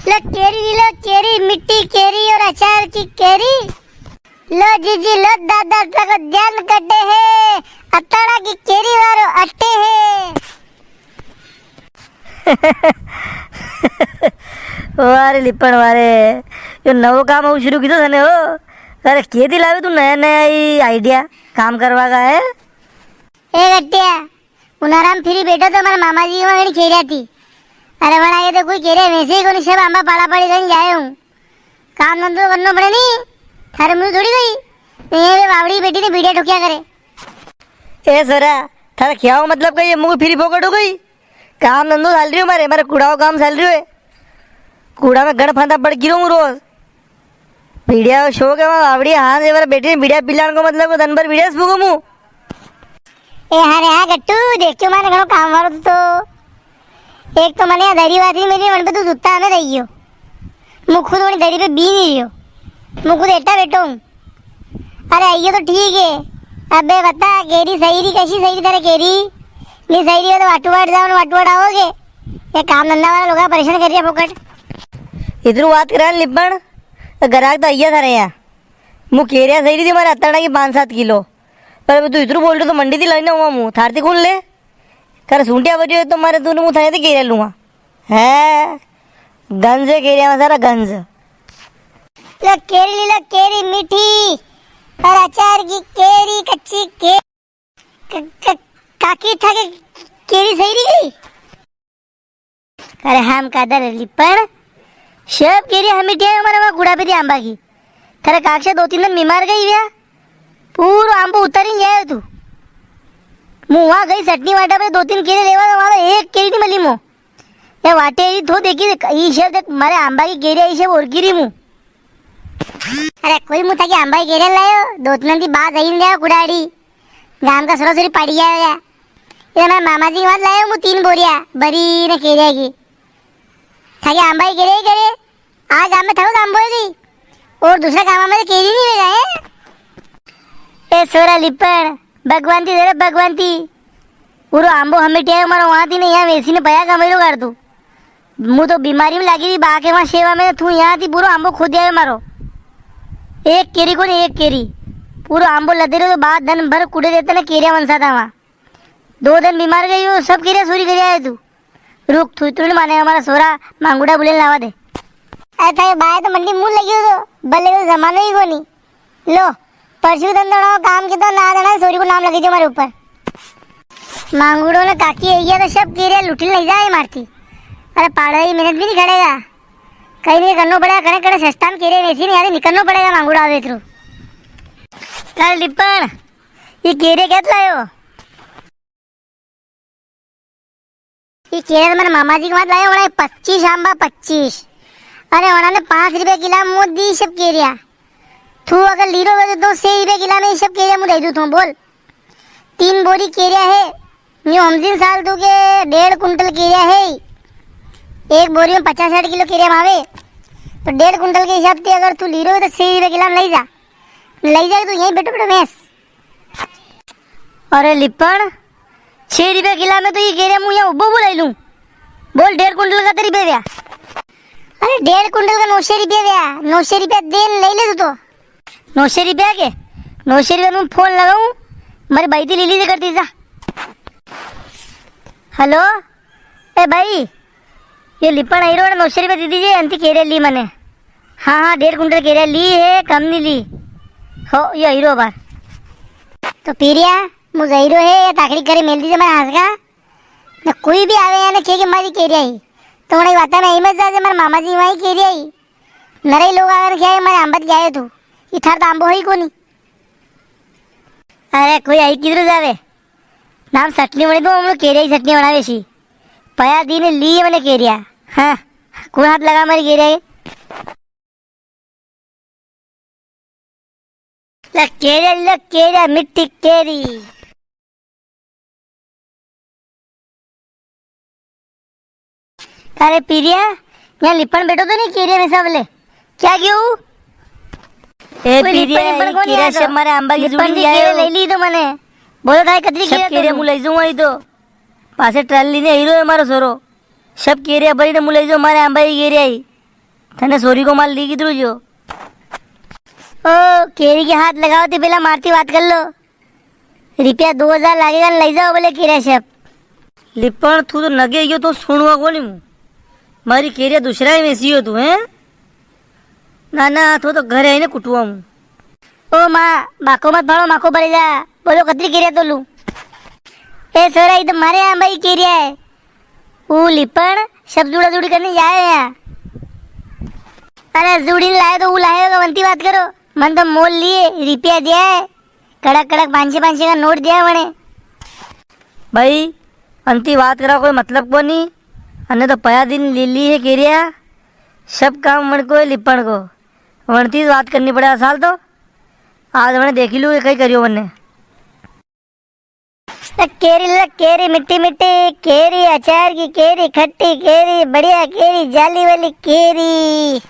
लो केरी मिट्टी केरी और अचार की केरी। लो जीजी लो दादा तक ध्यान कटे है अताड़ा की केरी वारो अट्टे है। वारे लिपण वारे यो नवो काम आવું शुरू कीधो थने हो। अरे केदी लावे तू नया नया ई आइडिया काम करवा का है। ए गट्टिया उनाराम फिरी बैठो तो मारा मामा जी वहां घड़ी खेरिया थी। अरे वहां आगे तो कोई केरे वैसे ही कोनी सब आंबा पाड़ा पड़ी रही जाए हूं। काम धंधो करनो पड़े नहीं थारे मुंह थोड़ी गई ये बावड़ी बेटी ने बीड़िया ठोकिया करे। ए सरा थारा क्या हो मतलब कही मुंह फिरी फोकट हो गई। काम धंधो चाल रही हो मारे कूड़ा काम चाल रही है। कूड़ा में गण फांदा पड़ गिरो रोज बीड़िया शौक है वहाँ बावड़ी हाँ से बेटी ने बीड़िया पिलाने को मतलब दिन भर बीड़िया फूको मुँह। ए हाँ रे हाँ गट्टू देखियो माने घणो काम वालो तो एक तो मने दरी वाथी मेरी मन पे तू सुत्ता न रहियो मु खुद वनी दरी पे बी नहीं रियो मु खुद एटा बैठो हूं। अरे आइयो तो ठीक है अबे बता केरी सही री कैसी सही तरह केरी नहीं सही रही हो तो वाटू वाट आओगे। ये काम धंधा वाला लोग परेशान कर रिया फोकट इधर बात करा लिपण ग्राहक तो आइया था रे यहाँ मु केरिया सही रही थी हमारे अत्ताड़ा की 5-7 किलो पर अभी तू इधर बोल रहे तो मंडी थी लाने हुआ मुँह थारती कौन ले कर सूंटिया बजी हो तो मारे तूने मुँह थाने थी केरिया लूँगा है गंज है केरिया में सारा गंज। लो केरी मीठी और अचार की केरी कच्ची काकी था के केरी सही रही गई। अरे हम कादर लिपण सब केरी हम मिटिया हमारे वहाँ कूड़ा पे थी आंबा की थारे काक्षा 2-3 दिन बीमार गई भैया पूरा आंबो उतर ही जाए तू मुँह वहाँ गई चटनी वाटा पे 2-3 केरी लेवा तो वहाँ एक केरी नहीं मिली मुँह ये वाटे ही थो देखी ये सब देख मारे आंबा की केरी ये सब और गिरी मुँह। अरे कोई मुँह था कि आंबा की केरी लायो 2-3 दिन बाद आई नहीं कुड़ाड़ी गांव का सरोसरी पड़ी गया ये मैं मामा जी वहाँ लाया हूँ 3 बोरिया बरी ने केरिया की था कि आंबा की केरी करे आज आम में था आंबो गई और दूसरा काम में केरी नहीं गए। ए सोरा लिपण भगवंती दे भगवंती पूरा आंबो हमें टे हमारा वहाँ थी नहीं यहाँ वैसी ने पया कमेलो कर तू मुँह तो बीमारी में लगी थी बाके वहाँ सेवा में तू यहाँ थी पूरा आंबो खुद आयो मारो एक केरी को नहीं एक केरी पूरा आंबो लदे रहे तो बाद दिन भर कुड़े देते ना केरिया मनसा था वहाँ 2 दिन बीमार गई हो सब केरिया सूरी कर आए तू रुक तू नहीं माने हमारा सोरा मांगूड़ा बुले लावा दे। अरे था बाय तो मंडी मुँह लगी हो तो बल्ले को जमाना ही को नहीं लो परसों धंधा काम के तो ना देना सोरी को नाम लगी थी हमारे ऊपर मांगूड़ो ने काकी है तो सब केरिया लुटी नहीं जाए मारती। अरे पाड़ा मेहनत भी नहीं खड़ेगा कहीं नहीं करना पड़ेगा कड़े कड़े सस्ता में केरे वैसे नहीं आते निकलना पड़ेगा मांगूड़ा आवे थ्रू। कल लिपण ये केरे क्या लायो ये केरे तो मेरे मामा जी के बाद लायो वहाँ 25 आंबा 25 अरे वहाँ ने 5 रुपए किला मुँह दी सब केरिया तू अगर लीरो बजे तो 6 रुपए किला में सब केरिया मुँह दे दूँ बोल 3 बोरी केरिया है न्यू 50 साल तू के 1.5 कुंटल केरिया है एक बोरी में 50-60 किलो केरिया मावे तो 1.5 कुंटल के हिसाब से अगर तू लीरो तो 6 रुपए किला में ले जा तू यहीं बैठो भैंस। अरे लिपण 6 रुपए किला में तो ये केरिया मुँह यहाँ उब्बो बुलाई लूँ बोल 1.5 कुंटल का तरी पे भैया। अरे 1.5 कुंटल का 900 रुपया भैया 900 रुपया देन ले ले तू तो 900 रुपया के 900 रुपया में फोन लगाऊँ मेरी भाई थी लीली से करती जा। हेलो ए भाई ये लिपण आई रो 900 रुपया दे दीजिए अंति केरे ली मैंने हाँ 1.5 कुंटल केरे ली है कम नहीं ली हो ये हीरो बार तो पीरिया मुझे हीरो है या ताकड़ी करे मेल दीजिए मेरे हाथ का न कोई भी आवे या ना के मारी केरी आई तो उन्हें बात में हिम्मत जा मेरे मामा जी वहीं केरी आई नरे लोग आकर क्या मेरे आंबत गए तू ये थार तो आंबो ही को नहीं। अरे कोई आई किधर जावे नाम चटनी बनी तो हम लोग केरिया की चटनी बनावे सी पया दी ने ली मैंने केरिया हाँ कौन हाथ लगा मेरी केरिया केरिया मिट्टी केरी। अरे पीरिया यहाँ लिपण बैठो तो नहीं केरिया में सब ले क्या क्यों ए पीरिया सब मारे आंबा की जुड़ी ले ली तो मैंने बोलो था कतरी केरिया मुँह ले जाऊँ आई तो पासे ट्राली ने हीरो है मारो सोरो सब केरिया भरी ने मुलाई जो मारे आंबा की केरिया आई तने सोरी को माल ली किधर जो ओ केरी के हाथ लगाओ तो पहला मारती बात कर लो। रुपया 2000 लागेगा ले जाओ बोले केरिया शेप। लिपण तू तो नगे गयो तो सुनवा को नहीं मारी केरिया दूसरा ही में सीयो तू हैं ना ना तो घर है ने कुटुआ हूँ। ओ माँ बाको मत भाड़ो माको भरे जा बोलो कतरी केरिया तो लू। ए सोरा ये तो मारे यहाँ भाई केरिया है वो लिपण सब जुड़ा जुड़ी करने जाए यहाँ। अरे जुड़ी लाए तो वो लाएगा बनती बात करो मन तो मोल लिए रुपया दिया है कड़क कड़क 500 का नोट दिया है मैंने। भाई अंती बात करा कोई मतलब को नहीं अन्य तो पया दिन ले ली है केरिया सब काम मन को है लिपण को वनती बात करनी पड़े साल तो आज मैंने देख लू कहीं करियो बनने केरी मिट्टी मिट्टी केरी अचार की केरी खट्टी केरी बढ़िया केरी जाली वाली केरी।